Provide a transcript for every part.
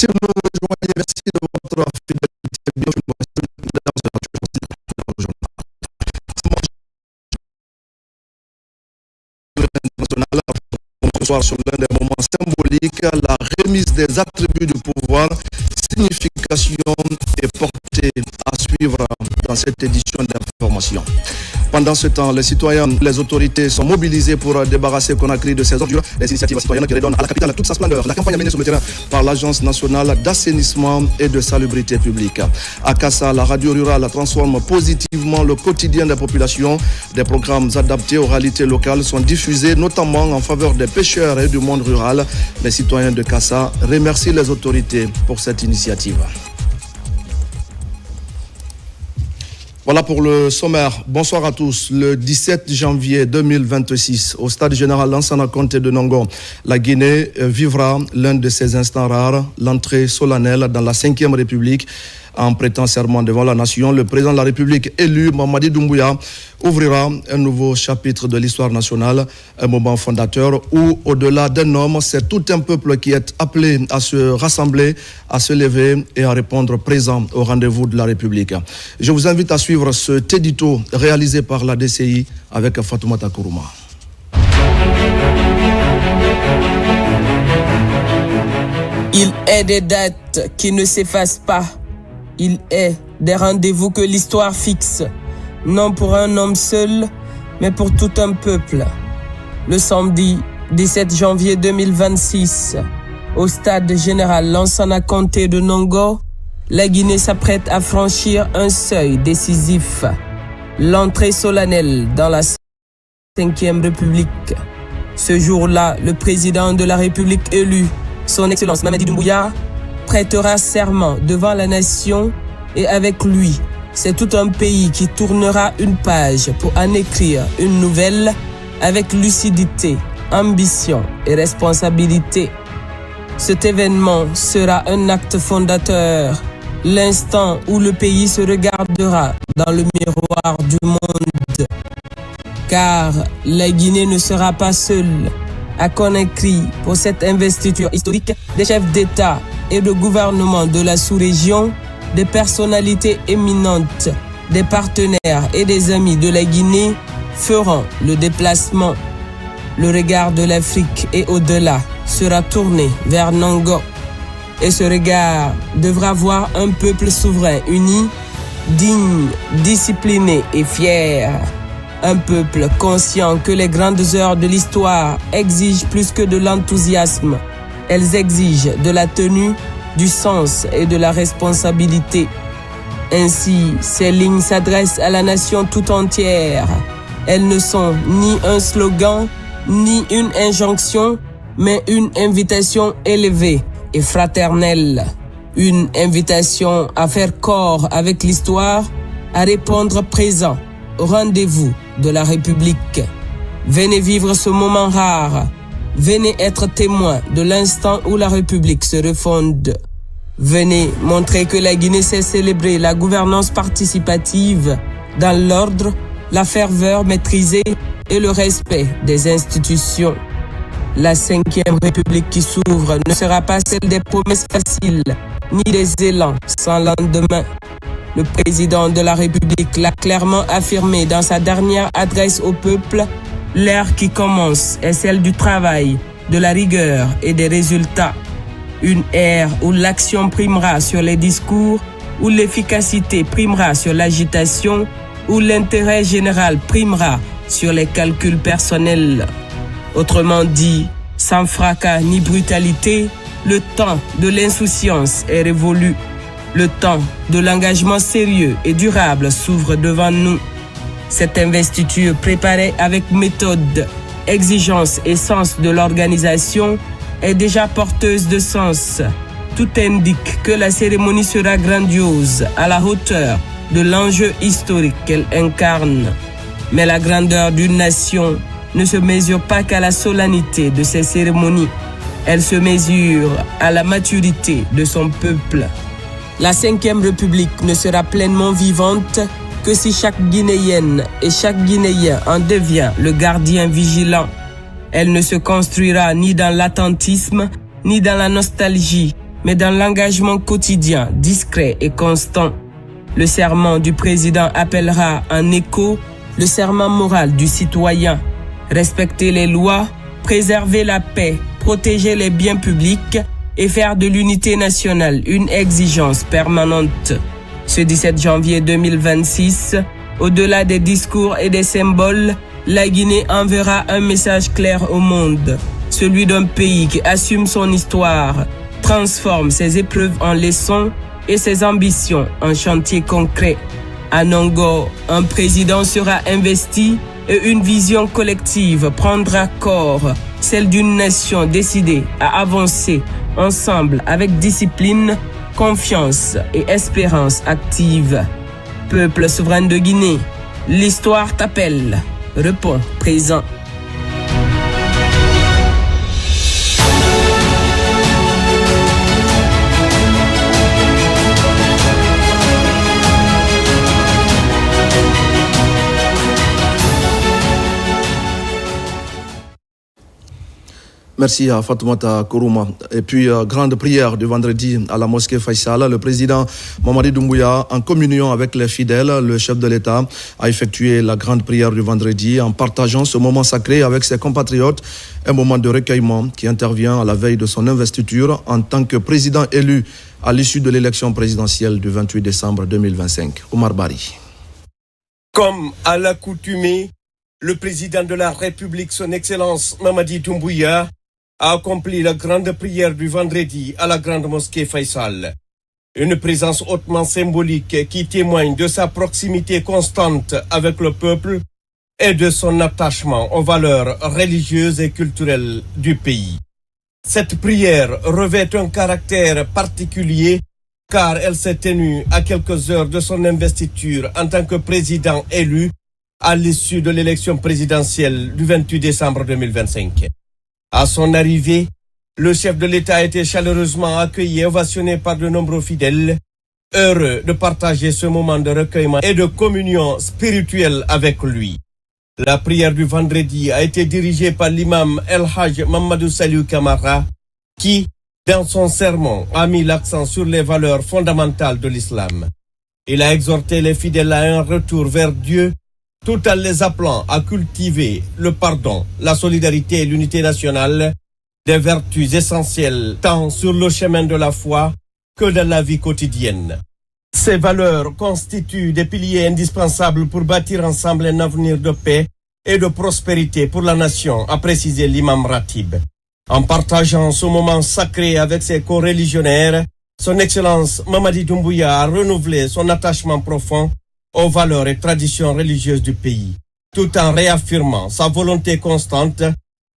Si vous nous rejoignez, merci de votre fidélité. Ce soir, sur l'un des moments symboliques, la remise des attributs du pouvoir, signification et portée à suivre dans cette édition d'information. Pendant ce temps, les citoyens, les autorités sont mobilisés pour débarrasser Conakry de ses ordures. Les initiatives citoyennes qui redonnent à la capitale toute sa splendeur. La campagne est menée sur le terrain par l'Agence nationale d'assainissement et de salubrité publique. À Kassa, la radio rurale transforme positivement le quotidien des populations. Des programmes adaptés aux réalités locales sont diffusés, notamment en faveur des pêcheurs et du monde rural. Les citoyens de Kassa remercient les autorités pour cette initiative. Voilà pour le sommaire. Bonsoir à tous. Le 17 janvier 2026, au stade général Lansana Conté de Nongo, la Guinée vivra l'un de ses instants rares, l'entrée solennelle dans la 5e République. En prêtant serment devant la nation, le président de la République élu, Mamadi Doumbouya, ouvrira un nouveau chapitre de l'histoire nationale, un moment fondateur où, au-delà d'un homme, c'est tout un peuple qui est appelé à se rassembler, à se lever et à répondre présent au rendez-vous de la République. Je vous invite à suivre cet édito réalisé par la DCI avec Fatoumata Kourouma. Il est des dates qui ne s'effacent pas. Il est des rendez-vous que l'histoire fixe, non pour un homme seul, mais pour tout un peuple. Le samedi 17 janvier 2026, au stade général Lansana Conté de Nongo, la Guinée s'apprête à franchir un seuil décisif, l'entrée solennelle dans la 5e République. Ce jour-là, le président de la République élu, son Excellence Mamadi Doumbouya, prêtera serment devant la nation et avec lui, c'est tout un pays qui tournera une page pour en écrire une nouvelle avec lucidité, ambition et responsabilité. Cet événement sera un acte fondateur, l'instant où le pays se regardera dans le miroir du monde. Car la Guinée ne sera pas seule à Conakry pour cette investiture historique des chefs d'État et de gouvernement de la sous-région, des personnalités éminentes, des partenaires et des amis de la Guinée feront le déplacement. Le regard de l'Afrique et au-delà sera tourné vers Nongo. Et ce regard devra voir un peuple souverain uni, digne, discipliné et fier. Un peuple conscient que les grandes heures de l'histoire exigent plus que de l'enthousiasme. Elles exigent de la tenue, du sens et de la responsabilité. Ainsi, ces lignes s'adressent à la nation tout entière. Elles ne sont ni un slogan, ni une injonction, mais une invitation élevée et fraternelle. Une invitation à faire corps avec l'histoire, à répondre présent au rendez-vous de la République. Venez vivre ce moment rare. Venez être témoin de l'instant où la République se refonde. Venez montrer que la Guinée sait célébrer la gouvernance participative dans l'ordre, la ferveur maîtrisée et le respect des institutions. La 5e République qui s'ouvre ne sera pas celle des promesses faciles, ni des élans sans lendemain. Le président de la République l'a clairement affirmé dans sa dernière adresse au peuple. L'ère qui commence est celle du travail, de la rigueur et des résultats. Une ère où l'action primera sur les discours, où l'efficacité primera sur l'agitation, où l'intérêt général primera sur les calculs personnels. Autrement dit, sans fracas ni brutalité, le temps de l'insouciance est révolu. Le temps de l'engagement sérieux et durable s'ouvre devant nous. Cette investiture préparée avec méthode, exigence et sens de l'organisation est déjà porteuse de sens. Tout indique que la cérémonie sera grandiose, à la hauteur de l'enjeu historique qu'elle incarne. Mais la grandeur d'une nation ne se mesure pas qu'à la solennité de ses cérémonies. Elle se mesure à la maturité de son peuple. La 5e République ne sera pleinement vivante que si chaque Guinéenne et chaque Guinéen en devient le gardien vigilant. Elle ne se construira ni dans l'attentisme, ni dans la nostalgie, mais dans l'engagement quotidien, discret et constant. Le serment du président appellera en écho le serment moral du citoyen. Respecter les lois, préserver la paix, protéger les biens publics et faire de l'unité nationale une exigence permanente. Ce 17 janvier 2026, au-delà des discours et des symboles, la Guinée enverra un message clair au monde, celui d'un pays qui assume son histoire, transforme ses épreuves en leçons et ses ambitions en chantier concret. À Nongo, un président sera investi et une vision collective prendra corps, celle d'une nation décidée à avancer ensemble avec discipline, confiance et espérance active. Peuple souverain de Guinée, l'histoire t'appelle. Réponds présent. Merci à Fatoumata Kourouma. Et puis, grande prière du vendredi à la mosquée Faisal. Le président Mamadi Doumbouya, en communion avec les fidèles, le chef de l'État, a effectué la grande prière du vendredi en partageant ce moment sacré avec ses compatriotes, un moment de recueillement qui intervient à la veille de son investiture en tant que président élu à l'issue de l'élection présidentielle du 28 décembre 2025. Omar Bari. Comme à l'accoutumée, le président de la République, son Excellence Mamadi Doumbouya, a accompli la grande prière du vendredi à la grande mosquée Faisal. Une présence hautement symbolique qui témoigne de sa proximité constante avec le peuple et de son attachement aux valeurs religieuses et culturelles du pays. Cette prière revêt un caractère particulier car elle s'est tenue à quelques heures de son investiture en tant que président élu à l'issue de l'élection présidentielle du 28 décembre 2025. À son arrivée, le chef de l'État a été chaleureusement accueilli et ovationné par de nombreux fidèles, heureux de partager ce moment de recueillement et de communion spirituelle avec lui. La prière du vendredi a été dirigée par l'imam El Hajj Mamadou Saliou Kamara, qui, dans son sermon, a mis l'accent sur les valeurs fondamentales de l'islam. Il a exhorté les fidèles à un retour vers Dieu, tout en les appelant à cultiver le pardon, la solidarité et l'unité nationale, des vertus essentielles tant sur le chemin de la foi que dans la vie quotidienne. Ces valeurs constituent des piliers indispensables pour bâtir ensemble un avenir de paix et de prospérité pour la nation, a précisé l'imam Ratib. En partageant ce moment sacré avec ses co-religionnaires, son Excellence Mamadi Doumbouya a renouvelé son attachement profond aux valeurs et traditions religieuses du pays, tout en réaffirmant sa volonté constante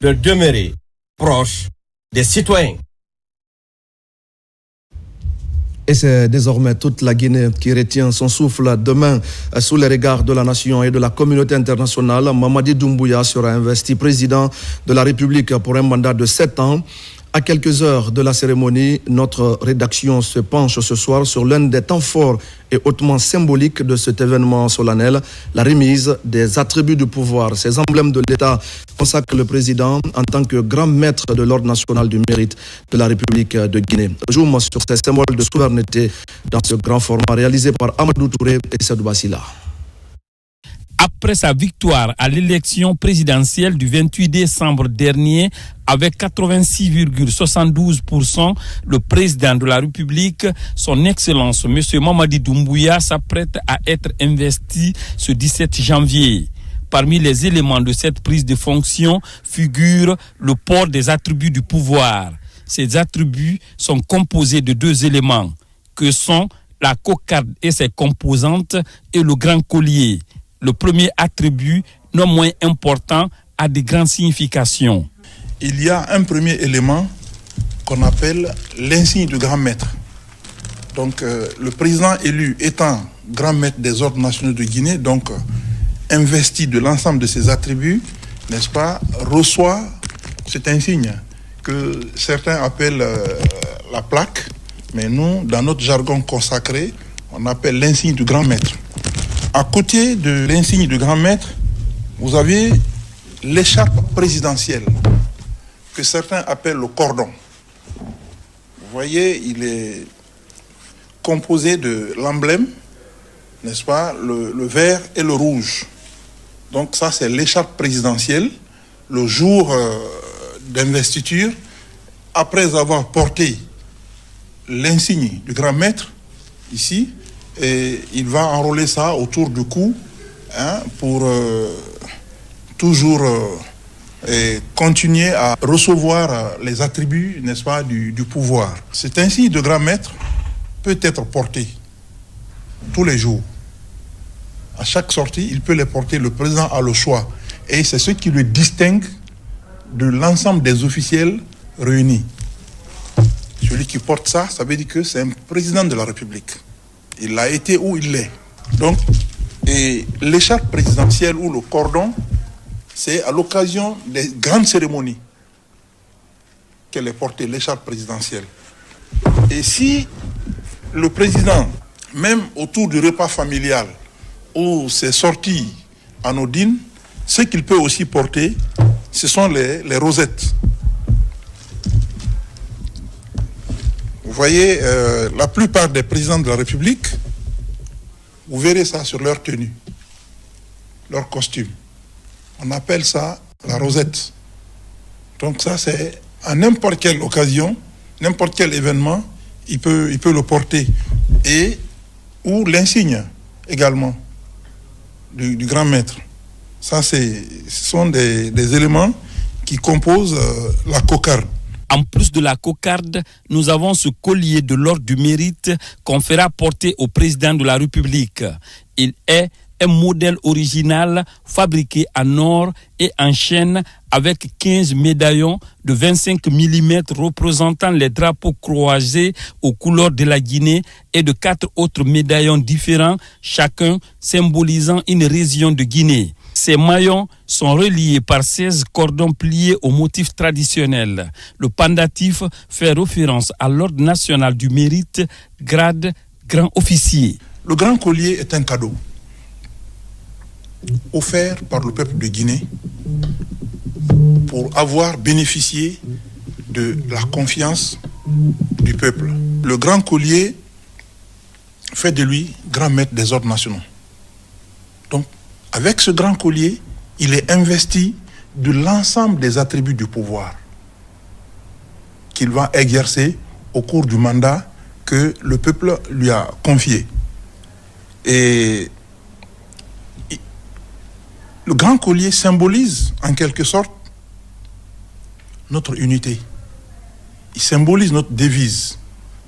de demeurer proche des citoyens. Et c'est désormais toute la Guinée qui retient son souffle demain sous les regards de la nation et de la communauté internationale. Mamadi Doumbouya sera investi président de la République pour un mandat de 7 ans. À quelques heures de la cérémonie, notre rédaction se penche ce soir sur l'un des temps forts et hautement symboliques de cet événement solennel, la remise des attributs du pouvoir. Ces emblèmes de l'État consacrent le président en tant que grand maître de l'ordre national du mérite de la République de Guinée. Zoom sur ces symboles de souveraineté dans ce grand format réalisé par Amadou Touré et Sadou Bassila. Après sa victoire à l'élection présidentielle du 28 décembre dernier, avec 86,72%, le président de la République, son Excellence M. Mamadi Doumbouya, s'apprête à être investi ce 17 janvier. Parmi les éléments de cette prise de fonction figure le port des attributs du pouvoir. Ces attributs sont composés de 2 éléments, que sont la cocarde et ses composantes et le grand collier. Le premier attribut, non moins important, a de grandes significations. Il y a un premier élément qu'on appelle l'insigne du grand maître. Donc le président élu étant grand maître des ordres nationaux de Guinée, donc investi de l'ensemble de ses attributs, n'est-ce pas, reçoit cet insigne que certains appellent la plaque, mais nous, dans notre jargon consacré, on appelle l'insigne du grand maître. À côté de l'insigne du grand maître, vous avez l'écharpe présidentielle, que certains appellent le cordon. Vous voyez, il est composé de l'emblème, n'est-ce pas, le vert et le rouge. Donc ça, c'est l'écharpe présidentielle. Le jour d'investiture, après avoir porté l'insigne du grand maître, ici, et il va enrôler ça autour du cou, pour toujours continuer à recevoir les attributs, n'est-ce pas, du pouvoir. Cet insigne de grand maître peut être porté tous les jours. À chaque sortie, il peut les porter, le président a le choix. Et c'est ce qui le distingue de l'ensemble des officiels réunis. Celui qui porte ça, ça veut dire que c'est un président de la République. Il a été où il est. Donc, et l'écharpe présidentielle ou le cordon, c'est à l'occasion des grandes cérémonies qu'elle est portée, l'écharpe présidentielle. Et si le président, même autour du repas familial, ou ses sorties anodines, ce qu'il peut aussi porter, ce sont les rosettes. Vous voyez, la plupart des présidents de la République, vous verrez ça sur leur tenue, leur costume. On appelle ça la rosette. Donc ça, c'est à n'importe quelle occasion, n'importe quel événement, il peut le porter. Et ou l'insigne également du grand maître. Ça, ce sont des éléments qui composent la cocarde. En plus de la cocarde, nous avons ce collier de l'ordre du mérite qu'on fera porter au président de la République. Il est un modèle original fabriqué en or et en chêne avec 15 médaillons de 25 mm représentant les drapeaux croisés aux couleurs de la Guinée et de 4 autres médaillons différents, chacun symbolisant une région de Guinée. Ces maillons sont reliés par 16 cordons pliés au motif traditionnel. Le pendatif fait référence à l'ordre national du mérite, grade grand officier. Le grand collier est un cadeau offert par le peuple de Guinée pour avoir bénéficié de la confiance du peuple. Le grand collier fait de lui grand maître des ordres nationaux. Donc, avec ce grand collier, il est investi de l'ensemble des attributs du pouvoir qu'il va exercer au cours du mandat que le peuple lui a confié. Et le grand collier symbolise en quelque sorte notre unité. Il symbolise notre devise,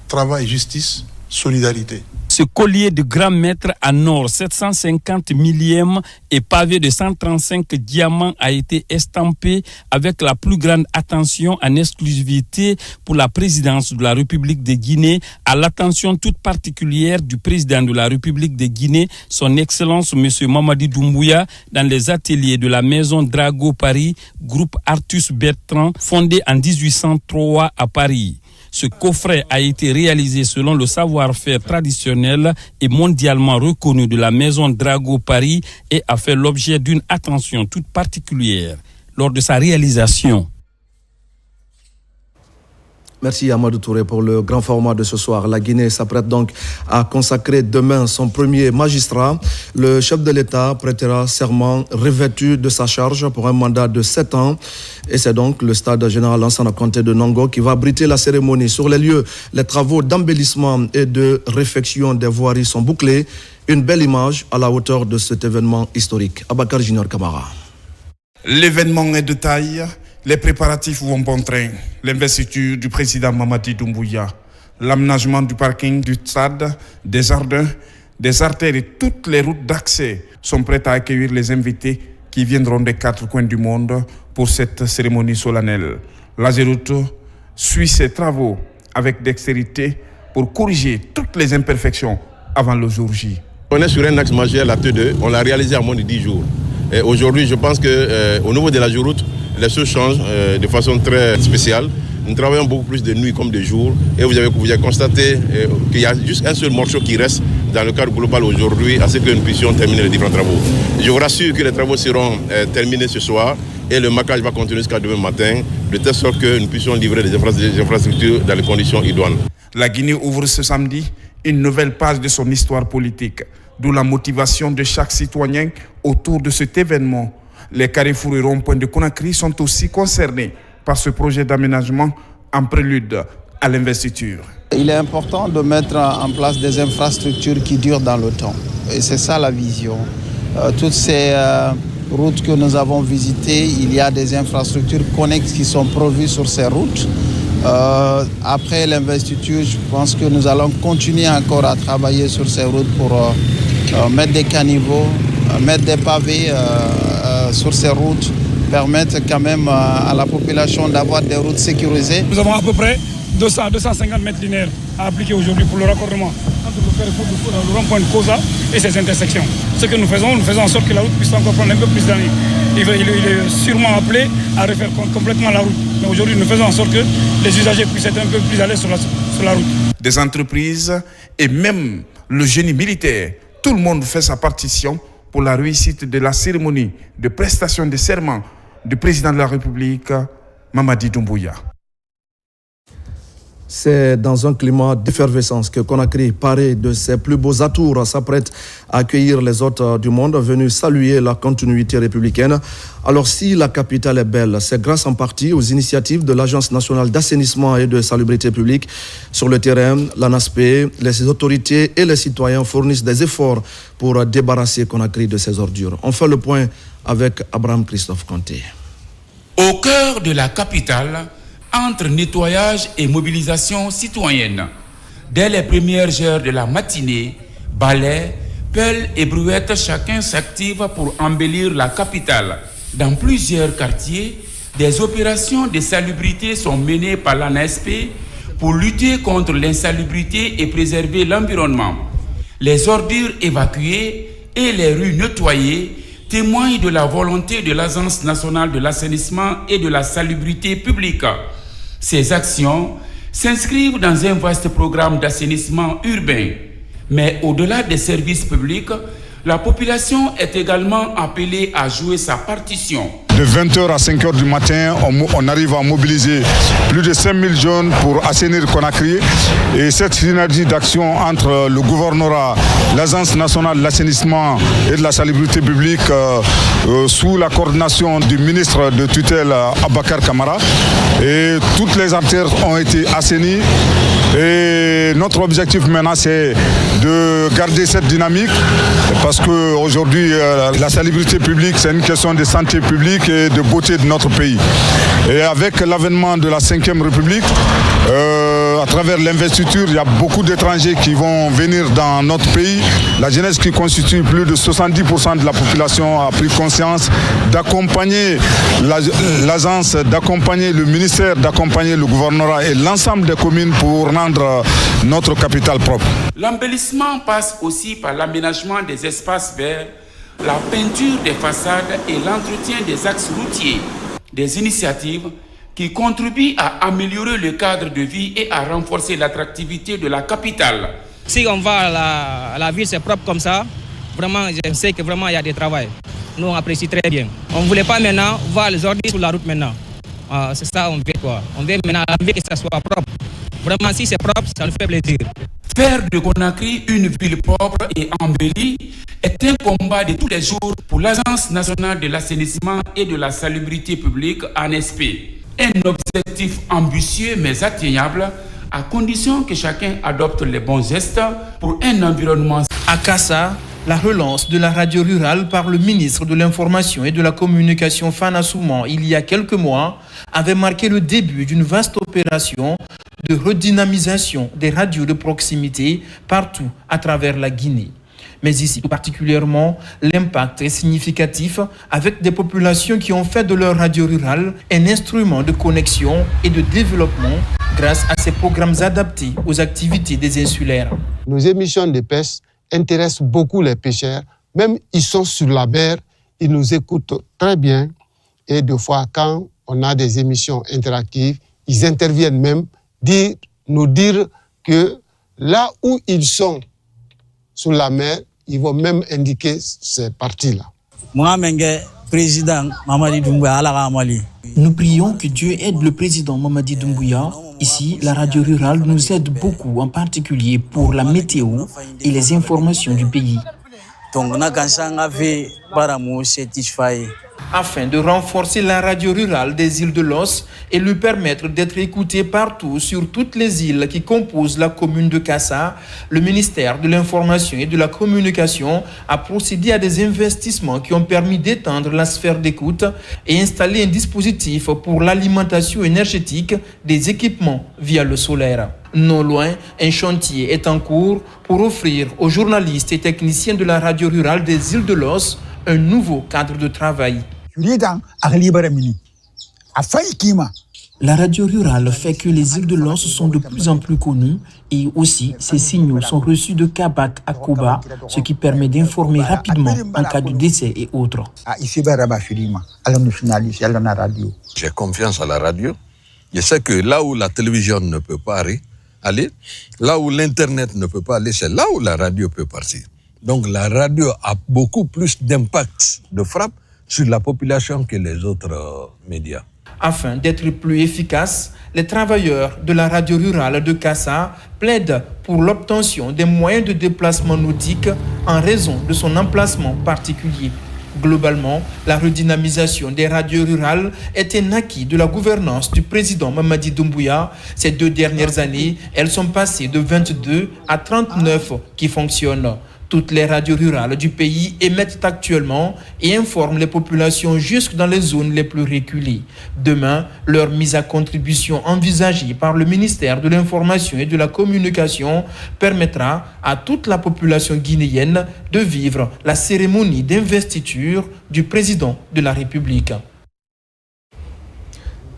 travail, justice, solidarité. Ce collier de grand maître en or 750 millième et pavé de 135 diamants a été estampé avec la plus grande attention en exclusivité pour la présidence de la République de Guinée, à l'attention toute particulière du président de la République de Guinée, son Excellence M. Mamadi Doumbouya, dans les ateliers de la Maison Drago Paris, groupe Artus Bertrand, fondé en 1803 à Paris. Ce coffret a été réalisé selon le savoir-faire traditionnel et mondialement reconnu de la Maison Drago Paris et a fait l'objet d'une attention toute particulière lors de sa réalisation. Merci Amadou Touré pour le grand format de ce soir. La Guinée s'apprête donc à consacrer demain son premier magistrat. Le chef de l'État prêtera serment revêtu de sa charge pour un mandat de 7 ans. Et c'est donc le stade général Lansana Conté de Nongo qui va abriter la cérémonie. Sur les lieux, les travaux d'embellissement et de réfection des voiries sont bouclés. Une belle image à la hauteur de cet événement historique. Abakar Junior Kamara. L'événement est de taille. Les préparatifs vont bon train. L'investiture du président Mamadi Doumbouya, l'aménagement du parking du stade, des jardins, des artères et toutes les routes d'accès sont prêtes à accueillir les invités qui viendront des 4 coins du monde pour cette cérémonie solennelle. l'Ageroute suit ses travaux avec dextérité pour corriger toutes les imperfections avant le jour J. On est sur un axe majeur, la T2, on l'a réalisé en moins de 10 jours. Et aujourd'hui, je pense qu'au niveau de l'Ageroute, les choses changent de façon très spéciale. Nous travaillons beaucoup plus de nuit comme de jour. Et vous avez constaté qu'il y a juste un seul morceau qui reste dans le cadre global aujourd'hui, à ce que nous puissions terminer les différents travaux. Je vous rassure que les travaux seront terminés ce soir et le marquage va continuer jusqu'à demain matin, de telle sorte que nous puissions livrer des infrastructures dans les conditions idoines. La Guinée ouvre ce samedi une nouvelle page de son histoire politique, d'où la motivation de chaque citoyen autour de cet événement. Les carrefours et ronds-points de Conakry sont aussi concernés par ce projet d'aménagement en prélude à l'investiture. Il est important de mettre en place des infrastructures qui durent dans le temps. Et c'est ça la vision. Toutes ces routes que nous avons visitées, il y a des infrastructures connexes qui sont prévues sur ces routes. Après l'investiture, je pense que nous allons continuer encore à travailler sur ces routes pour mettre des caniveaux, mettre des pavés sur ces routes, permettre quand même à la population d'avoir des routes sécurisées. Nous avons à peu près 250 mètres linéaires à appliquer aujourd'hui pour le raccordement entre le carrefour de rond-point de Kosa et ses intersections. Ce que nous faisons en sorte que la route puisse encore prendre un peu plus d'années. Il est sûrement appelé à refaire complètement la route. Mais aujourd'hui, nous faisons en sorte que les usagers puissent être un peu plus à l'aise sur la route. Des entreprises et même le génie militaire, tout le monde fait sa partition pour la réussite de la cérémonie de prestation de serment du président de la République, Mamadi Doumbouya. C'est dans un climat d'effervescence que Conakry, paré de ses plus beaux atours, s'apprête à accueillir les hôtes du monde venus saluer la continuité républicaine. Alors si la capitale est belle, c'est grâce en partie aux initiatives de l'Agence nationale d'assainissement et de salubrité publique. Sur le terrain, l'ANASP, les autorités et les citoyens fournissent des efforts pour débarrasser Conakry de ses ordures. On fait le point avec Abraham Christophe Conté. Au cœur de la capitale, entre nettoyage et mobilisation citoyenne, dès les premières heures de la matinée, balais, pelles et brouettes, chacun s'active pour embellir la capitale. Dans plusieurs quartiers, des opérations de salubrité sont menées par l'ANASP pour lutter contre l'insalubrité et préserver l'environnement. Les ordures évacuées et les rues nettoyées témoignent de la volonté de l'Agence nationale de l'assainissement et de la salubrité publique. Ces actions s'inscrivent dans un vaste programme d'assainissement urbain. Mais au-delà des services publics, la population est également appelée à jouer sa partition. De 20h à 5h du matin, on arrive à mobiliser plus de 5000 jeunes pour assainir Conakry. Et cette synergie d'action entre le gouvernorat, l'Agence nationale de l'assainissement et de la salubrité publique, sous la coordination du ministre de tutelle Abakar Kamara, et toutes les artères ont été assainies. Et notre objectif maintenant, c'est de garder cette dynamique parce qu'aujourd'hui, la salubrité publique, c'est une question de santé publique et de beauté de notre pays. Et avec l'avènement de la 5e République, à travers l'investiture, il y a beaucoup d'étrangers qui vont venir dans notre pays. La jeunesse qui constitue plus de 70% de la population a pris conscience d'accompagner l'agence, d'accompagner le ministère, d'accompagner le gouvernorat et l'ensemble des communes pour rendre notre capitale propre. L'embellissement passe aussi par l'aménagement des espaces verts, la peinture des façades et l'entretien des axes routiers. Des initiatives qui contribuent à améliorer le cadre de vie et à renforcer l'attractivité de la capitale. Si on va à la ville, c'est propre comme ça, vraiment, je sais que vraiment il y a du travail. Nous, on apprécie très bien. On ne voulait pas maintenant voir les ordures sur la route maintenant. C'est ça qu'on veut quoi. On veut maintenant que ça soit propre. Vraiment, si c'est propre, ça nous fait plaisir. Faire de Conakry une ville propre et embellie est un combat de tous les jours pour l'Agence nationale de l'assainissement et de la salubrité publique, ANSP. Un objectif ambitieux mais atteignable à condition que chacun adopte les bons gestes pour un environnement. À Kassa, la relance de la radio rurale par le ministre de l'Information et de la Communication Fana Souman il y a quelques mois avait marqué le début d'une vaste opération de redynamisation des radios de proximité partout à travers la Guinée. Mais ici, tout particulièrement, l'impact est significatif avec des populations qui ont fait de leur radio rurale un instrument de connexion et de développement grâce à ces programmes adaptés aux activités des insulaires. Nos émissions de pêche intéressent beaucoup les pêcheurs. Même ils sont sur la mer, ils nous écoutent très bien. Et des fois, quand on a des émissions interactives, ils interviennent même, nous dire que là où ils sont sur la mer, ils vont même indiquer ces parties-là. Moi, Mengue, Nous prions que Dieu aide le président Mamadi Doumbouya. Ici, la radio rurale nous aide beaucoup, en particulier pour la météo et les informations du pays. Afin de renforcer la radio rurale des îles de Los et lui permettre d'être écouté partout sur toutes les îles qui composent la commune de Kassa, le ministère de l'Information et de la Communication a procédé à des investissements qui ont permis d'étendre la sphère d'écoute et installer un dispositif pour l'alimentation énergétique des équipements via le solaire. Non loin, un chantier est en cours pour offrir aux journalistes et techniciens de la radio rurale des îles de Los un nouveau cadre de travail. La radio rurale fait que les îles de Los sont de plus en plus connues et aussi ces signaux sont reçus de Kabak à Koba, ce qui permet d'informer rapidement en cas de décès et autres. J'ai confiance à la radio. Je sais que là où la télévision ne peut pas aller, là où l'Internet ne peut pas aller, c'est là où la radio peut partir. Donc la radio a beaucoup plus d'impact, de frappe sur la population que les autres médias. Afin d'être plus efficaces, les travailleurs de la radio rurale de Kassa plaident pour l'obtention des moyens de déplacement nautique en raison de son emplacement particulier. Globalement, la redynamisation des radios rurales est un acquis de la gouvernance du président Mamadi Doumbouya. Ces 2 dernières années, elles sont passées de 22 à 39 qui fonctionnent. Toutes les radios rurales du pays émettent actuellement et informent les populations jusque dans les zones les plus reculées. Demain, leur mise à contribution envisagée par le ministère de l'Information et de la Communication permettra à toute la population guinéenne de vivre la cérémonie d'investiture du président de la République.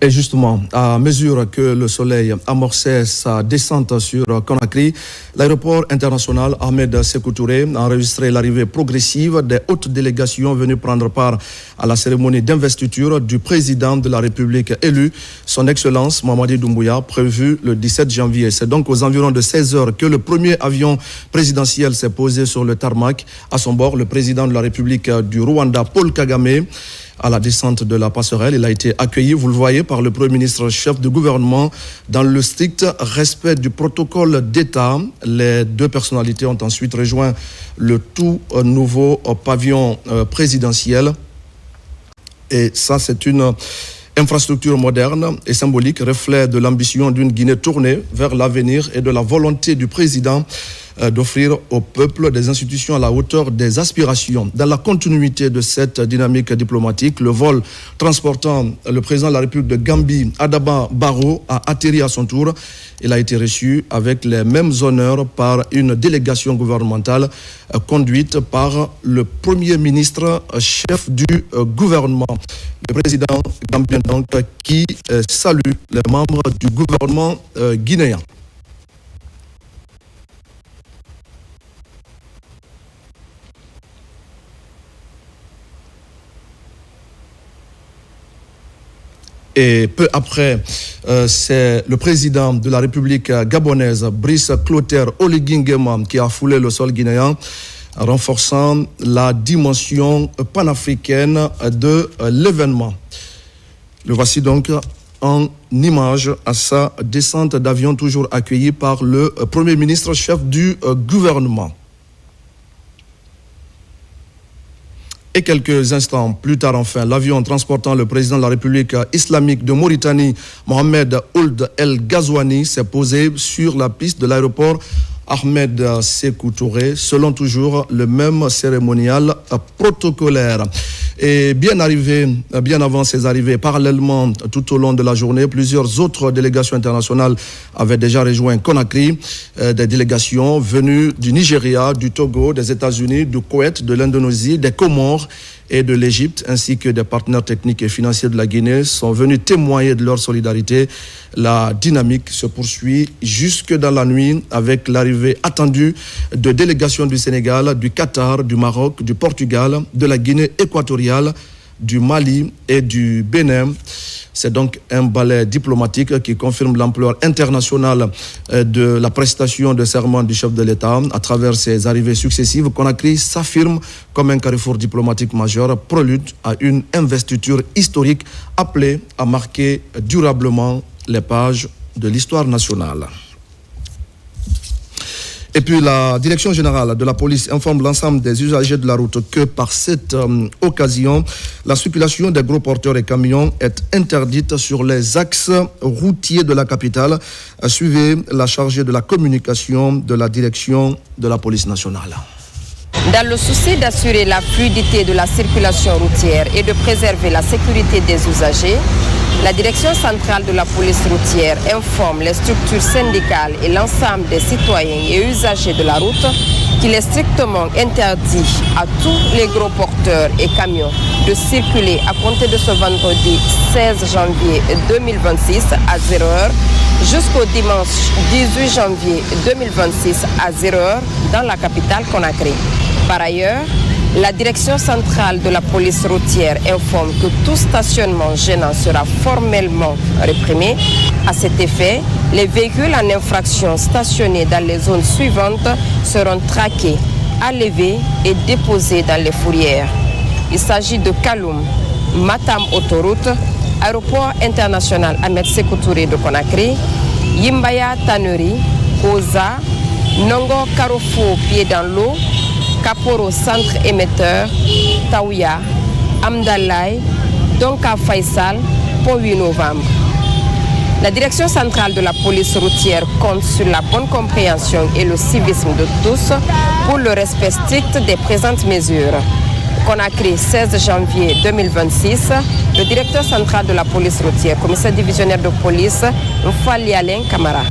Et justement, à mesure que le soleil amorçait sa descente sur Conakry, l'aéroport international Ahmed Sékou Touré a enregistré l'arrivée progressive des hautes délégations venues prendre part à la cérémonie d'investiture du président de la République élu, son Excellence Mamadi Doumbouya, prévue le 17 janvier. C'est donc aux environs de 16 heures que le premier avion présidentiel s'est posé sur le tarmac. À son bord, le président de la République du Rwanda, Paul Kagame. À la descente de la passerelle, il a été accueilli, vous le voyez, par le Premier ministre chef de gouvernement dans le strict respect du protocole d'État. Les 2 personnalités ont ensuite rejoint le tout nouveau pavillon présidentiel. Et ça, c'est une infrastructure moderne et symbolique, reflet de l'ambition d'une Guinée tournée vers l'avenir et de la volonté du président d'offrir au peuple des institutions à la hauteur des aspirations. Dans la continuité de cette dynamique diplomatique, le vol transportant le président de la République de Gambie, Adama Barrow, a atterri à son tour. Il a été reçu avec les mêmes honneurs par une délégation gouvernementale conduite par le Premier ministre chef du gouvernement. Le président gambien donc qui salue les membres du gouvernement guinéen. Et peu après, c'est le président de la République gabonaise, Brice Clotaire Oligui Nguema, qui a foulé le sol guinéen, renforçant la dimension panafricaine de l'événement. Le voici donc en image à sa descente d'avion, toujours accueilli par le Premier ministre chef du gouvernement. Et quelques instants plus tard, enfin, l'avion transportant le président de la République islamique de Mauritanie, Mohamed Ould El Ghazouani, s'est posé sur la piste de l'aéroport Ahmed Sékou Touré, selon toujours le même cérémonial protocolaire. Et bien avant ses arrivées, parallèlement tout au long de la journée, plusieurs autres délégations internationales avaient déjà rejoint Conakry, des délégations venues du Nigeria, du Togo, des États-Unis, du Koweït, de l'Indonésie, des Comores et de l'Égypte, ainsi que des partenaires techniques et financiers de la Guinée sont venus témoigner de leur solidarité. La dynamique se poursuit jusque dans la nuit avec l'arrivée attendue de délégations du Sénégal, du Qatar, du Maroc, du Portugal, de la Guinée équatoriale, du Mali et du Bénin. C'est donc un balai diplomatique qui confirme l'ampleur internationale de la prestation de serment du chef de l'État. À travers ses arrivées successives, Conakry s'affirme comme un carrefour diplomatique majeur, prélude à une investiture historique appelée à marquer durablement les pages de l'histoire nationale. Et puis la direction générale de la police informe l'ensemble des usagers de la route que par cette occasion, la circulation des gros porteurs et camions est interdite sur les axes routiers de la capitale. Suivez la chargée de la communication de la direction de la police nationale. Dans le souci d'assurer la fluidité de la circulation routière et de préserver la sécurité des usagers, la direction centrale de la police routière informe les structures syndicales et l'ensemble des citoyens et usagers de la route qu'il est strictement interdit à tous les gros porteurs et camions de circuler à compter de ce vendredi 16 janvier 2026 à 0h jusqu'au dimanche 18 janvier 2026 à 0h dans la capitale Conakry. Par ailleurs, la direction centrale de la police routière informe que tout stationnement gênant sera formellement réprimé. À cet effet, les véhicules en infraction stationnés dans les zones suivantes seront traqués, enlevés et déposés dans les fourrières. Il s'agit de Kaloum, Matam Autoroute, Aéroport international Ahmed Sékou Touré de Conakry, Yimbaya Tannery, Koza, Nongo Carrefour Pied dans l'eau, Kaporo Centre Émetteur, Taouya, Amdalaï, Donka Faisal, pour 8 novembre. La direction centrale de la police routière compte sur la bonne compréhension et le civisme de tous pour le respect strict des présentes mesures. Conakry, 16 janvier 2026, le directeur central de la police routière, commissaire divisionnaire de police, Mfali Alain Camara.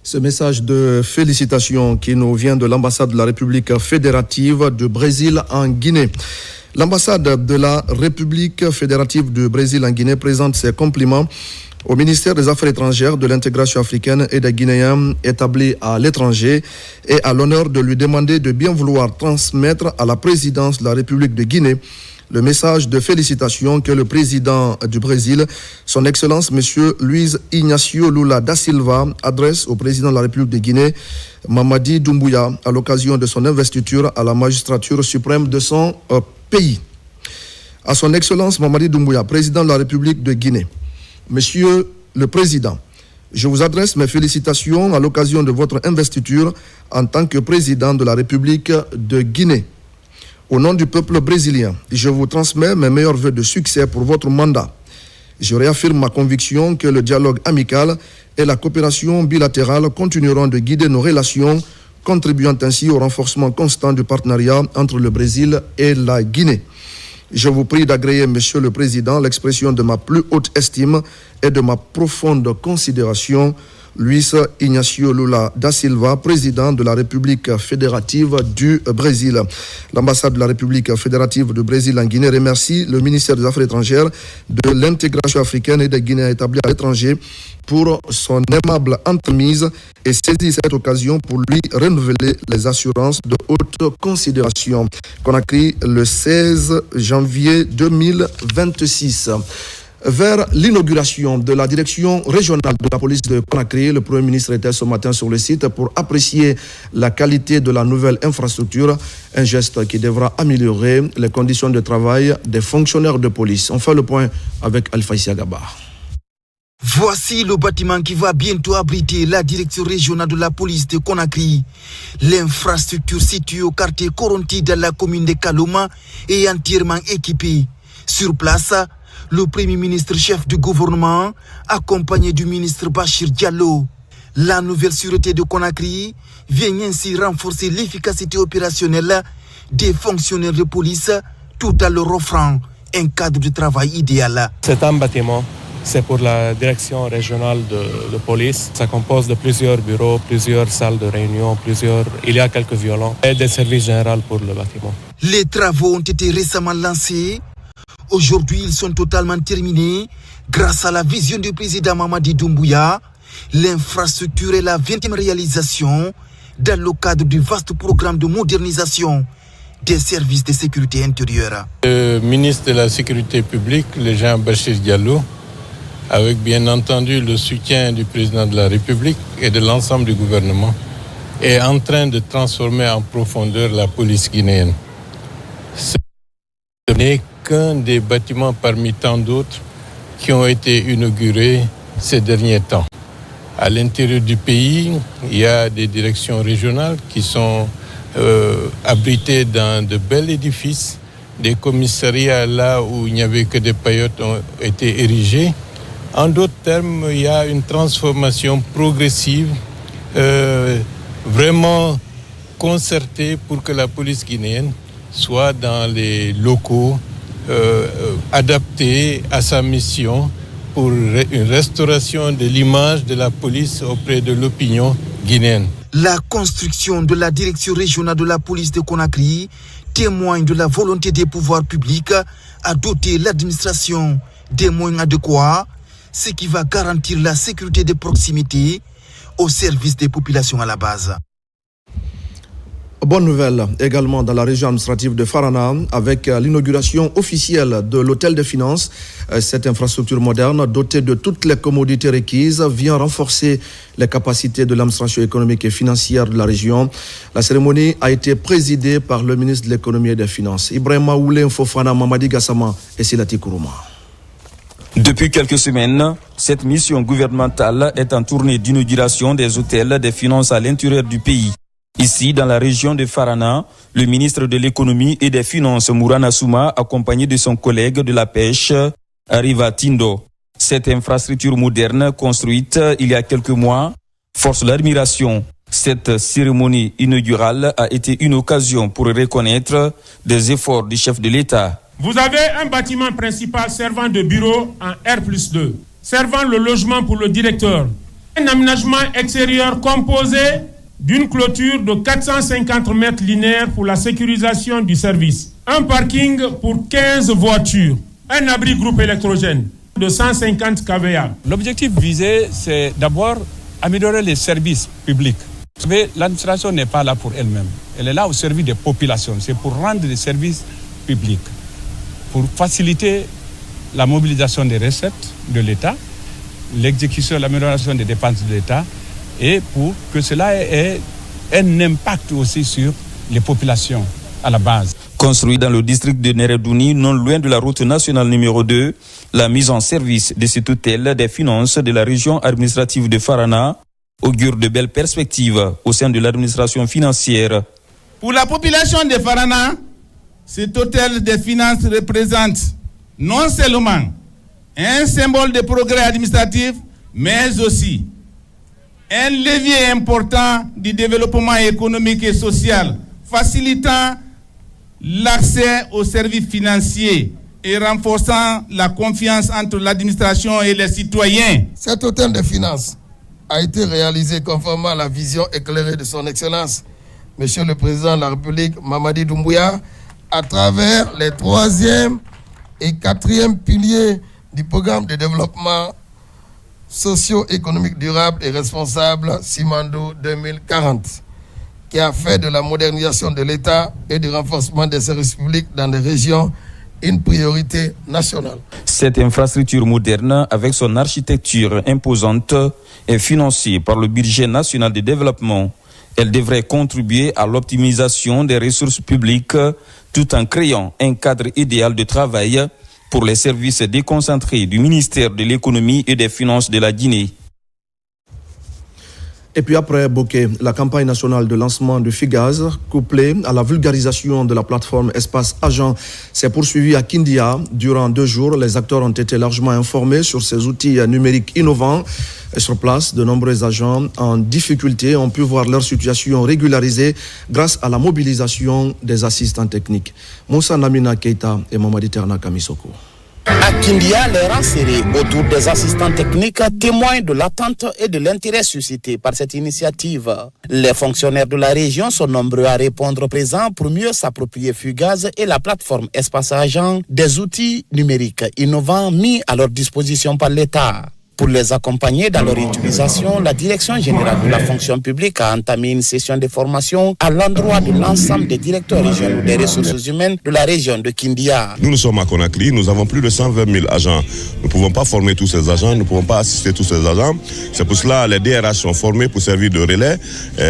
Ce message de félicitations qui nous vient de l'ambassade de la République fédérative du Brésil en Guinée. L'ambassade de la République fédérative du Brésil en Guinée présente ses compliments au ministère des Affaires étrangères, de l'intégration africaine et des Guinéens établis à l'étranger et à l'honneur de lui demander de bien vouloir transmettre à la présidence de la République de Guinée le message de félicitations que le président du Brésil, son Excellence M. Luiz Inácio Lula da Silva, adresse au président de la République de Guinée, Mamadi Doumbouya, à l'occasion de son investiture à la magistrature suprême de son pays. À son Excellence Mamadi Doumbouya, président de la République de Guinée, Monsieur le Président, je vous adresse mes félicitations à l'occasion de votre investiture en tant que président de la République de Guinée. Au nom du peuple brésilien, je vous transmets mes meilleurs vœux de succès pour votre mandat. Je réaffirme ma conviction que le dialogue amical et la coopération bilatérale continueront de guider nos relations, contribuant ainsi au renforcement constant du partenariat entre le Brésil et la Guinée. Je vous prie d'agréer, Monsieur le Président, l'expression de ma plus haute estime et de ma profonde considération. Luiz Inácio Lula da Silva, président de la République fédérative du Brésil. L'ambassade de la République fédérative du Brésil en Guinée remercie le ministère des Affaires étrangères, de l'intégration africaine et des Guinéens établis à l'étranger pour son aimable entremise et saisit cette occasion pour lui renouveler les assurances de haute considération. Conakry, le 16 janvier 2026. Vers l'inauguration de la direction régionale de la police de Conakry, le Premier ministre était ce matin sur le site pour apprécier la qualité de la nouvelle infrastructure, un geste qui devra améliorer les conditions de travail des fonctionnaires de police. On fait le point avec Alphaïsia Gabar. Voici le bâtiment qui va bientôt abriter la direction régionale de la police de Conakry. L'infrastructure située au quartier Koronti de la commune de Kalouma est entièrement équipée. Sur place, le Premier ministre chef du gouvernement, accompagné du ministre Bachir Diallo. La nouvelle sûreté de Conakry vient ainsi renforcer l'efficacité opérationnelle des fonctionnaires de police tout en leur offrant un cadre de travail idéal. C'est un bâtiment, c'est pour la direction régionale de police. Ça compose de plusieurs bureaux, plusieurs salles de réunion, il y a quelques violons et des services généraux pour le bâtiment. Les travaux ont été récemment lancés. Aujourd'hui, ils sont totalement terminés grâce à la vision du président Mamadi Doumbouya. L'infrastructure est la 20e réalisation dans le cadre du vaste programme de modernisation des services de sécurité intérieure. Le ministre de la Sécurité publique, le Jean-Bachir Diallo, avec bien entendu le soutien du président de la République et de l'ensemble du gouvernement, est en train de transformer en profondeur la police guinéenne. Ce n'est qu'un des bâtiments parmi tant d'autres qui ont été inaugurés ces derniers temps. À l'intérieur du pays, il y a des directions régionales qui sont abritées dans de bels édifices. Des commissariats là où il n'y avait que des paillotes ont été érigés. En d'autres termes, il y a une transformation progressive, vraiment concertée pour que la police guinéenne soit dans les locaux adaptés à sa mission pour une restauration de l'image de la police auprès de l'opinion guinéenne. La construction de la direction régionale de la police de Conakry témoigne de la volonté des pouvoirs publics à doter l'administration des moyens adéquats, ce qui va garantir la sécurité de proximité au service des populations à la base. Bonne nouvelle également dans la région administrative de Farana avec l'inauguration officielle de l'hôtel des finances. Cette infrastructure moderne dotée de toutes les commodités requises vient renforcer les capacités de l'administration économique et financière de la région. La cérémonie a été présidée par le ministre de l'économie et des finances. Ibrahima Oulé Fofana, Mamadi Gassama et Silati Kourouma. Depuis quelques semaines, cette mission gouvernementale est en tournée d'inauguration des hôtels des finances à l'intérieur du pays. Ici, dans la région de Farana, le ministre de l'économie et des finances, Mourana Souma, accompagné de son collègue de la pêche, arrive à Tindo. Cette infrastructure moderne, construite il y a quelques mois, force l'admiration. Cette cérémonie inaugurale a été une occasion pour reconnaître des efforts du chef de l'État. Vous avez un bâtiment principal servant de bureau en R+2, servant le logement pour le directeur. Un aménagement extérieur composé d'une clôture de 450 mètres linéaires pour la sécurisation du service. Un parking pour 15 voitures. Un abri groupe électrogène de 150 kVA. L'objectif visé, c'est d'abord améliorer les services publics. Vous savez, l'administration n'est pas là pour elle-même. Elle est là au service des populations. C'est pour rendre des services publics, pour faciliter la mobilisation des recettes de l'État, l'exécution, l'amélioration des dépenses de l'État, et pour que cela ait un impact aussi sur les populations à la base. Construit dans le district de Neredouni, non loin de la route nationale numéro 2, la mise en service de cet hôtel des finances de la région administrative de Farana augure de belles perspectives au sein de l'administration financière. Pour la population de Farana, cet hôtel des finances représente non seulement un symbole de progrès administratif, mais aussi un levier important du développement économique et social, facilitant l'accès aux services financiers et renforçant la confiance entre l'administration et les citoyens. Cet hôtel de finances a été réalisé conformément à la vision éclairée de son Excellence, Monsieur le Président de la République, Mamadi Doumbouya, à travers les 3e et 4e piliers du programme de développement socio-économique durable et responsable Simando 2040, qui a fait de la modernisation de l'État et du renforcement des services publics dans les régions une priorité nationale. Cette infrastructure moderne, avec son architecture imposante, est financée par le budget national de développement. Elle devrait contribuer à l'optimisation des ressources publiques tout en créant un cadre idéal de travail pour les services déconcentrés du ministère de l'économie et des finances de la Guinée. Et puis après Bokeh, la campagne nationale de lancement de Figaz, couplée à la vulgarisation de la plateforme Espace Agent, s'est poursuivie à Kindia. Durant 2 jours, les acteurs ont été largement informés sur ces outils numériques innovants. Et sur place, de nombreux agents en difficulté ont pu voir leur situation régularisée grâce à la mobilisation des assistants techniques. Moussa Namina Keita et Mamadi Terna Kamisoko. À Kindia, les rangs serrés autour des assistants techniques témoignent de l'attente et de l'intérêt suscité par cette initiative. Les fonctionnaires de la région sont nombreux à répondre présents pour mieux s'approprier Fugaz et la plateforme Espace Agent, des outils numériques innovants mis à leur disposition par l'État. Pour les accompagner dans leur utilisation, la Direction générale de la fonction publique a entamé une session de formation à l'endroit de l'ensemble des directeurs régionaux des ressources humaines de la région de Kindia. Nous sommes à Conakry, nous avons plus de 120 000 agents. Nous ne pouvons pas former tous ces agents, nous ne pouvons pas assister tous ces agents. C'est pour cela que les DRH sont formés pour servir de relais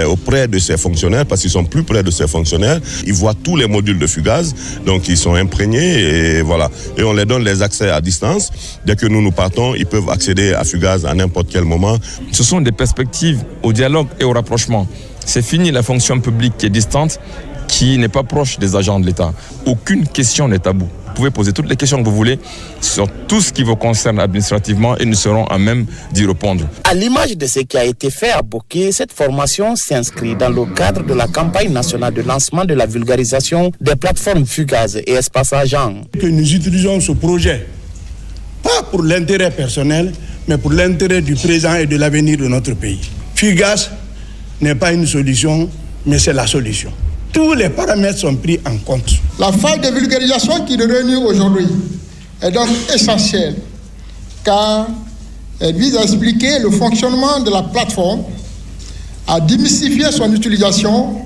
auprès de ces fonctionnaires, parce qu'ils sont plus près de ces fonctionnaires. Ils voient tous les modules de Fugaz, donc ils sont imprégnés et voilà. Et on les donne les accès à distance. Dès que nous partons, ils peuvent accéder à Fugaz à n'importe quel moment. Ce sont des perspectives au dialogue et au rapprochement. C'est fini la fonction publique qui est distante, qui n'est pas proche des agents de l'État. Aucune question n'est taboue. Vous pouvez poser toutes les questions que vous voulez sur tout ce qui vous concerne administrativement et nous serons à même d'y répondre. À l'image de ce qui a été fait à Boké, cette formation s'inscrit dans le cadre de la campagne nationale de lancement de la vulgarisation des plateformes Fugaz et Espace Agent. Que nous utilisons ce projet, pas pour l'intérêt personnel, mais pour l'intérêt du présent et de l'avenir de notre pays. Fugaz n'est pas une solution, mais c'est la solution. Tous les paramètres sont pris en compte. La phase de vulgarisation qui nous réunit aujourd'hui est donc essentielle, car elle vise à expliquer le fonctionnement de la plateforme, à démystifier son utilisation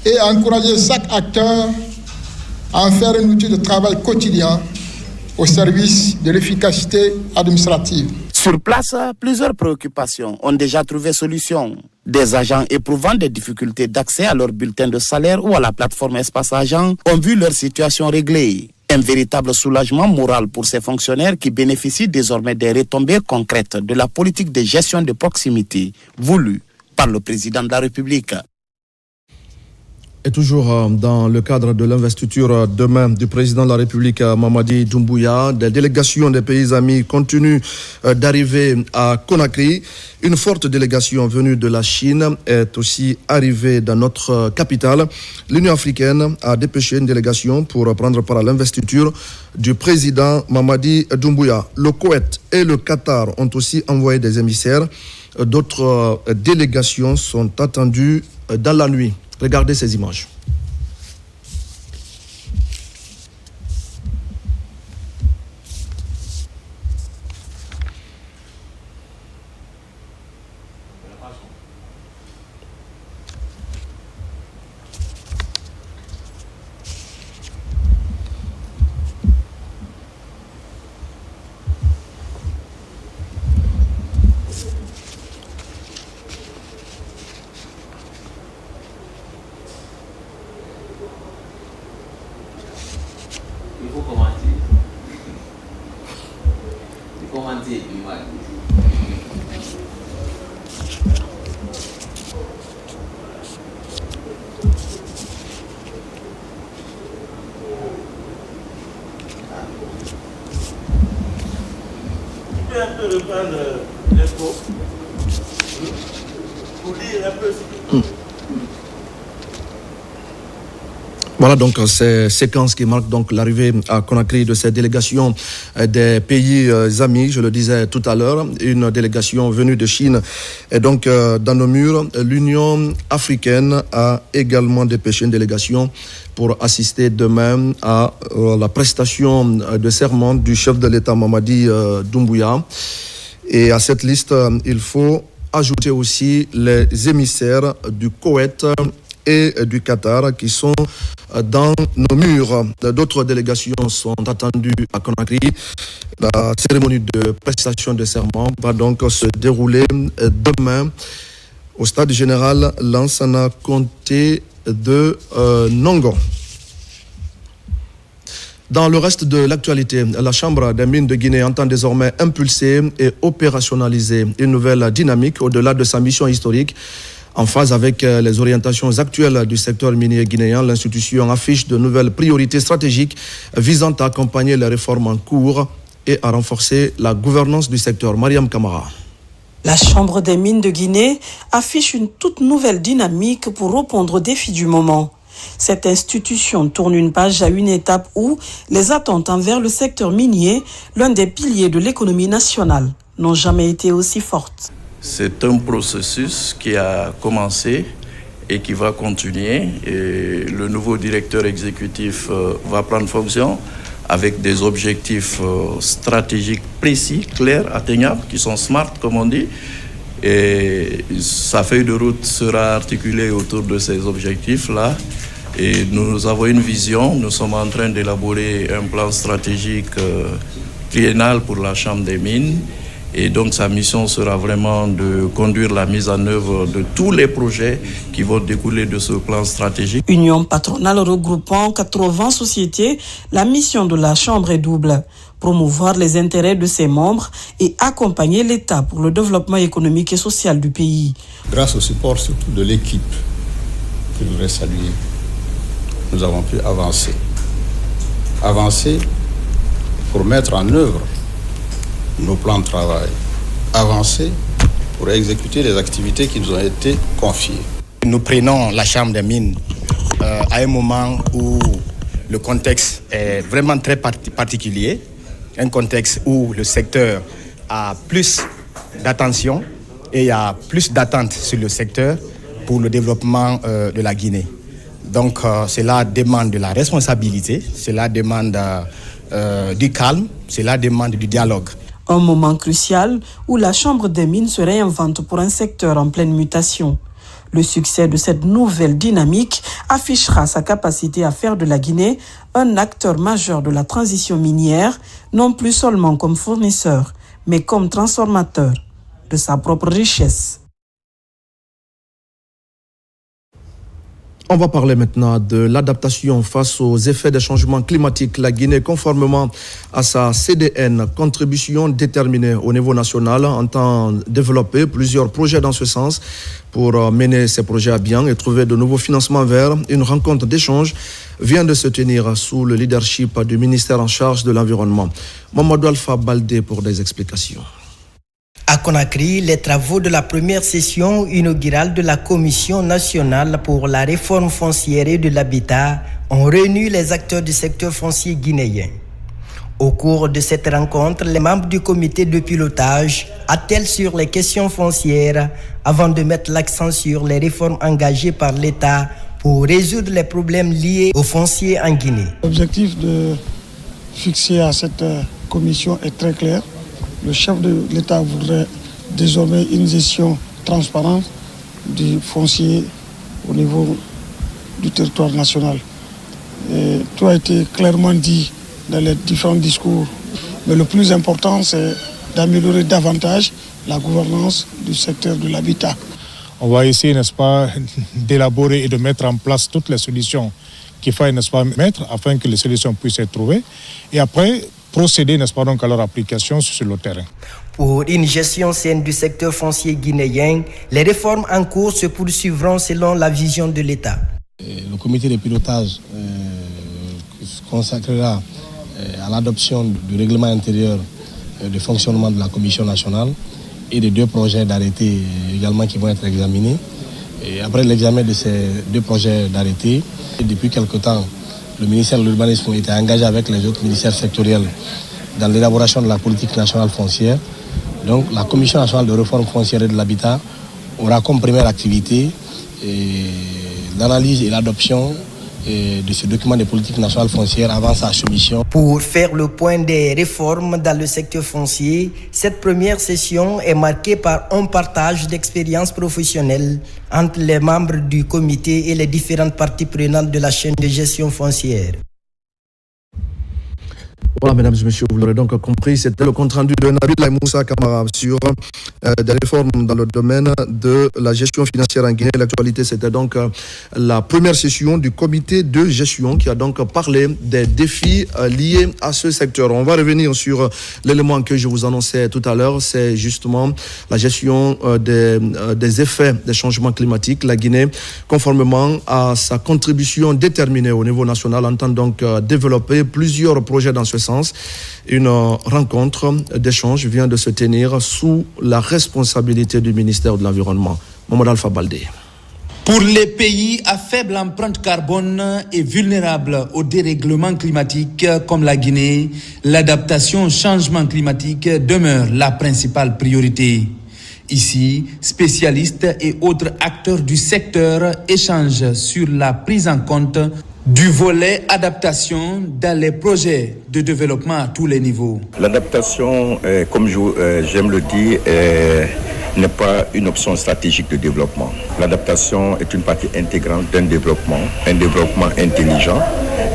et à encourager chaque acteur à en faire un outil de travail quotidien au service de l'efficacité administrative. Sur place, plusieurs préoccupations ont déjà trouvé solution. Des agents éprouvant des difficultés d'accès à leur bulletin de salaire ou à la plateforme Espace Agent ont vu leur situation réglée. Un véritable soulagement moral pour ces fonctionnaires qui bénéficient désormais des retombées concrètes de la politique de gestion de proximité voulue par le président de la République. Et toujours dans le cadre de l'investiture demain du président de la République, Mamadi Doumbouya, des délégations des pays amis continuent d'arriver à Conakry. Une forte délégation venue de la Chine est aussi arrivée dans notre capitale. L'Union africaine a dépêché une délégation pour prendre part à l'investiture du président Mamadi Doumbouya. Le Koweït et le Qatar ont aussi envoyé des émissaires. D'autres délégations sont attendues dans la nuit. Regardez ces images. Voilà donc ces séquences qui marquent donc l'arrivée à Conakry de cette délégation des pays amis, je le disais tout à l'heure, une délégation venue de Chine et donc dans nos murs. L'Union africaine a également dépêché une délégation pour assister demain à la prestation de serment du chef de l'État Mamadi Doumbouya. Et à cette liste, il faut ajouter aussi les émissaires du Koweït et du Qatar qui sont dans nos murs. D'autres délégations sont attendues à Conakry. La cérémonie de prestation de serment va donc se dérouler demain au stade général Lansana Conté de Nongo. Dans le reste de l'actualité, la Chambre des mines de Guinée entend désormais impulser et opérationnaliser une nouvelle dynamique au-delà de sa mission historique. En phase avec les orientations actuelles du secteur minier guinéen, l'institution affiche de nouvelles priorités stratégiques visant à accompagner les réformes en cours et à renforcer la gouvernance du secteur. Mariam Kamara. La Chambre des mines de Guinée affiche une toute nouvelle dynamique pour répondre aux défis du moment. Cette institution tourne une page à une étape où les attentes envers le secteur minier, l'un des piliers de l'économie nationale, n'ont jamais été aussi fortes. C'est un processus qui a commencé et qui va continuer. Et le nouveau directeur exécutif va prendre fonction avec des objectifs stratégiques précis, clairs, atteignables, qui sont smart, comme on dit. Et sa feuille de route sera articulée autour de ces objectifs-là. Et nous avons une vision, nous sommes en train d'élaborer un plan stratégique triennal pour la Chambre des mines. Et donc sa mission sera vraiment de conduire la mise en œuvre de tous les projets qui vont découler de ce plan stratégique. Union patronale regroupant 80 sociétés, la mission de la Chambre est double. Promouvoir les intérêts de ses membres et accompagner l'État pour le développement économique et social du pays. Grâce au support surtout de l'équipe que je voudrais saluer, nous avons pu avancer. Avancer pour mettre en œuvre nos plans de travail, avancer pour exécuter les activités qui nous ont été confiées. Nous prenons la Chambre des mines à un moment où le contexte est vraiment très particulier, un contexte où le secteur a plus d'attention et il y a plus d'attentes sur le secteur pour le développement de la Guinée. Donc cela demande de la responsabilité, cela demande du calme, cela demande du dialogue. Un moment crucial où la Chambre des mines se réinvente pour un secteur en pleine mutation. Le succès de cette nouvelle dynamique affichera sa capacité à faire de la Guinée un acteur majeur de la transition minière, non plus seulement comme fournisseur, mais comme transformateur de sa propre richesse. On va parler maintenant de l'adaptation face aux effets des changements climatiques. La Guinée, conformément à sa CDN, contribution déterminée au niveau national, entend développer plusieurs projets dans ce sens pour mener ces projets à bien et trouver de nouveaux financements vers une rencontre d'échange vient de se tenir sous le leadership du ministère en charge de l'environnement. Mamadou Alpha Baldé pour des explications. À Conakry, les travaux de la première session inaugurale de la Commission nationale pour la réforme foncière et de l'habitat ont réuni les acteurs du secteur foncier guinéen. Au cours de cette rencontre, les membres du comité de pilotage attellent sur les questions foncières avant de mettre l'accent sur les réformes engagées par l'État pour résoudre les problèmes liés au foncier en Guinée. L'objectif fixé à cette commission est très clair. Le chef de l'État voudrait désormais une gestion transparente du foncier au niveau du territoire national. Et tout a été clairement dit dans les différents discours. Mais le plus important, c'est d'améliorer davantage la gouvernance du secteur de l'habitat. On va essayer, n'est-ce pas, d'élaborer et de mettre en place toutes les solutions qu'il faut, n'est-ce pas, mettre afin que les solutions puissent être trouvées. Et après, procéder, n'est-ce pas, donc à leur application sur le terrain. Pour une gestion saine du secteur foncier guinéen, les réformes en cours se poursuivront selon la vision de l'État. Le comité de pilotage se consacrera à l'adoption du règlement intérieur de fonctionnement de la Commission nationale et de 2 projets d'arrêté également qui vont être examinés. Et après l'examen de ces 2 projets d'arrêté, depuis quelque temps, le ministère de l'Urbanisme a été engagé avec les autres ministères sectoriels dans l'élaboration de la politique nationale foncière. Donc la Commission nationale de réforme foncière et de l'habitat aura comme première activité l'analyse et l'adoption de ce document de politique nationale foncière avant sa soumission. Pour faire le point des réformes dans le secteur foncier, cette première session est marquée par un partage d'expériences professionnelles entre les membres du comité et les différentes parties prenantes de la chaîne de gestion foncière. Voilà, mesdames et messieurs, vous l'aurez donc compris, c'était le compte-rendu de Nabil Moussa Kamara sur des réformes dans le domaine de la gestion financière en Guinée. L'actualité, c'était donc la première session du comité de gestion qui a donc parlé des défis liés à ce secteur. On va revenir sur l'élément que je vous annonçais tout à l'heure, c'est justement la gestion des effets des changements climatiques. La Guinée, conformément à sa contribution déterminée au niveau national, entend donc développer plusieurs projets dans ce sens. Une rencontre d'échange vient de se tenir sous la responsabilité du ministère de l'Environnement. Mamadou Alpha Baldé. Pour les pays à faible empreinte carbone et vulnérables au dérèglement climatique comme la Guinée, l'adaptation au changement climatique demeure la principale priorité. Ici, spécialistes et autres acteurs du secteur échangent sur la prise en compte Du volet adaptation dans les projets de développement à tous les niveaux. L'adaptation, comme j'aime le dire, n'est pas une option stratégique de développement. L'adaptation est une partie intégrante d'un développement, un développement intelligent,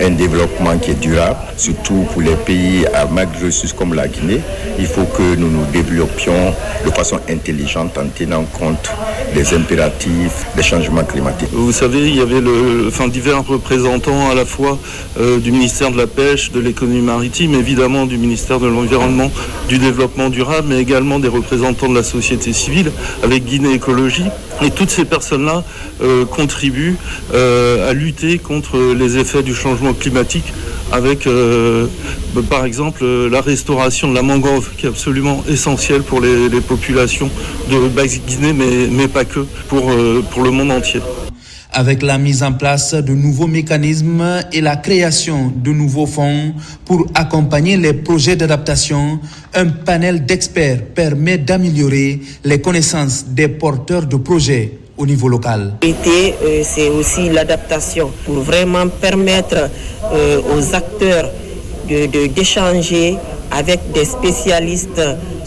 un développement qui est durable, surtout pour les pays à maigre ressources comme la Guinée. Il faut que nous nous développions de façon intelligente en tenant compte des impératifs des changements climatiques. Vous savez, il y avait divers représentants à la fois du ministère de la Pêche, de l'économie maritime, évidemment du ministère de l'Environnement, du Développement durable, mais également des représentants de la société civile avec Guinée Écologie. Et toutes ces personnes-là contribuent à lutter contre les effets du changement climatique avec, par exemple, la restauration de la mangrove, qui est absolument essentielle pour les populations de Basse-Guinée, mais pas que, pour le monde entier. Avec la mise en place de nouveaux mécanismes et la création de nouveaux fonds pour accompagner les projets d'adaptation, un panel d'experts permet d'améliorer les connaissances des porteurs de projets au niveau local. C'est aussi l'adaptation pour vraiment permettre aux acteurs d'échanger avec des spécialistes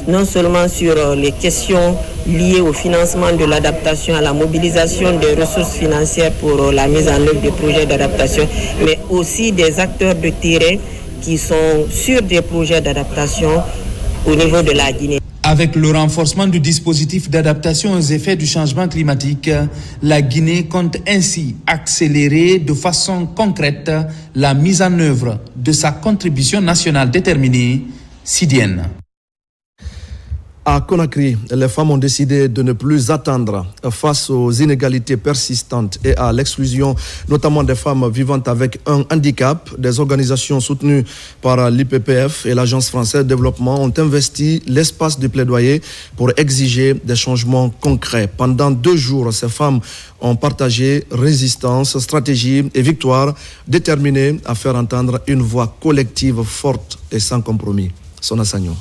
non seulement sur les questions liées au financement de l'adaptation, à la mobilisation des ressources financières pour la mise en œuvre des projets d'adaptation, mais aussi des acteurs de terrain qui sont sur des projets d'adaptation au niveau de la Guinée. Avec le renforcement du dispositif d'adaptation aux effets du changement climatique, la Guinée compte ainsi accélérer de façon concrète la mise en œuvre de sa contribution nationale déterminée, Sidienne. À Conakry, les femmes ont décidé de ne plus attendre face aux inégalités persistantes et à l'exclusion, notamment des femmes vivant avec un handicap. Des organisations soutenues par l'IPPF et l'Agence française de développement ont investi l'espace du plaidoyer pour exiger des changements concrets. Pendant 2 jours, ces femmes ont partagé résistance, stratégie et victoire, déterminées à faire entendre une voix collective forte et sans compromis. Sona Sagnon.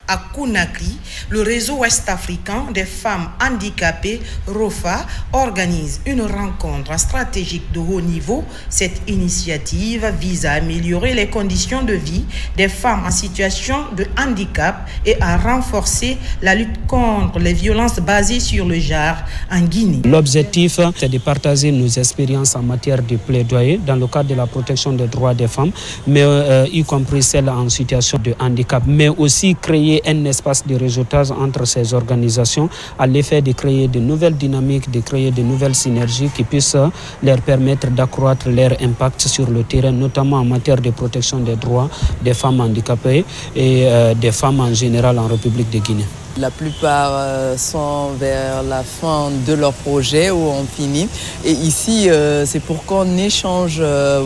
À Conakry, le réseau ouest-africain des femmes handicapées, ROFA, organise une rencontre stratégique de haut niveau. Cette initiative vise à améliorer les conditions de vie des femmes en situation de handicap et à renforcer la lutte contre les violences basées sur le genre en Guinée. L'objectif, c'est de partager nos expériences en matière de plaidoyer dans le cadre de la protection des droits des femmes, mais y compris celles en situation de handicap, mais aussi créer un espace de réseautage entre ces organisations à l'effet de créer de nouvelles dynamiques, de créer de nouvelles synergies qui puissent leur permettre d'accroître leur impact sur le terrain, notamment en matière de protection des droits des femmes handicapées et des femmes en général en République de Guinée. La plupart sont vers la fin de leur projet où on finit. Et ici, c'est pour qu'on échange,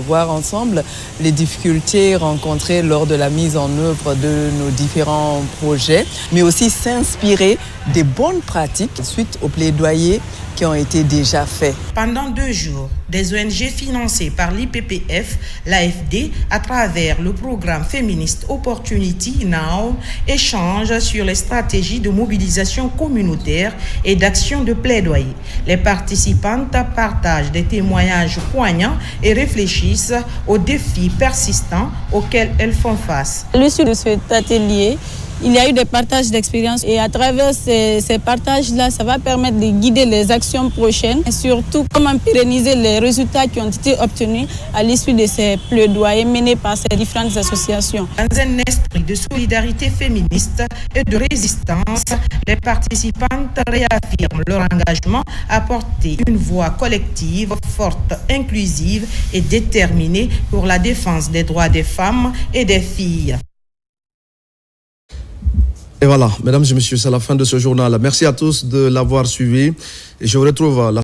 voir ensemble les difficultés rencontrées lors de la mise en œuvre de nos différents projets, mais aussi s'inspirer des bonnes pratiques suite aux plaidoyers qui ont été déjà faits. Pendant 2 jours, des ONG financées par l'IPPF, l'AFD, à travers le programme féministe Opportunity Now, échangent sur les stratégies de mobilisation communautaire et d'action de plaidoyer. Les participantes partagent des témoignages poignants et réfléchissent aux défis persistants auxquels elles font face. À l'issue de cet atelier, il y a eu des partages d'expériences et à travers ces partages-là, ça va permettre de guider les actions prochaines et surtout comment pérenniser les résultats qui ont été obtenus à l'issue de ces plaidoyers menés par ces différentes associations. Dans un esprit de solidarité féministe et de résistance, les participantes réaffirment leur engagement à porter une voix collective, forte, inclusive et déterminée pour la défense des droits des femmes et des filles. Et voilà, mesdames et messieurs, c'est la fin de ce journal. Merci à tous de l'avoir suivi et je vous retrouve la